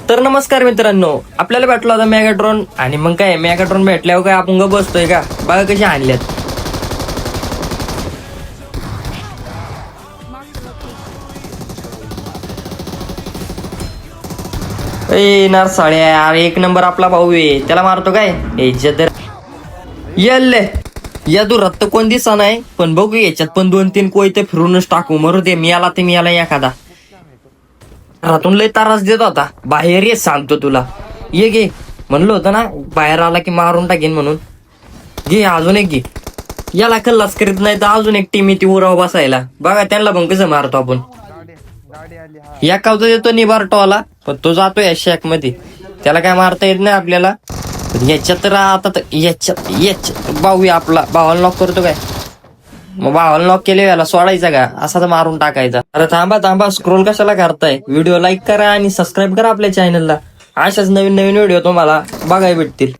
तर नमस्कार मित्रांनो, आपल्याला भेटला होता मेगाट्रॉन. आणि मग काय मेगाट्रॉन भेटल्यावर काय आपण ग बसतोय का? बघा कशी आणल्यात. ए नरसाळ्या, अरे एक नंबर आपला भाऊ आहे, त्याला मारतो काय? येल्ले या तू रक्त कोण दिसा नाही, पण बघू याच्यात पण 2-3 कोयते फिरूनच टाकू. मरू दे, मी आला एखादा. रातून लय त्रास देत होता. बाहेर ये सांगतो तुला. ये घे म्हणलं होतं ना, बाहेर आला की मारून टाकेन म्हणून. घे अजून एक घे. याला कल्लाच करीत नाही तर अजून एक टीम येते उराव बसायला. बघा त्यांना पण कसं मारतो आपण. या कावचा येतो निबारटोला, पण तो जातो या शॅक मध्ये. त्याला काय मारता येत नाही आपल्याला. याच्यात आता याच्यात भाऊ आपला भावाला नॉक करतो काय? मग भावाला नॉक केले, याला सोडायचा का? असा तर मारून टाकायचा. अरे थांबा स्क्रोल कशाला करताय? व्हिडिओ लाईक करा आणि सबस्क्राईब करा आपल्या चॅनलला. अशाच नवीन व्हिडिओ तुम्हाला बघायला भेटतील.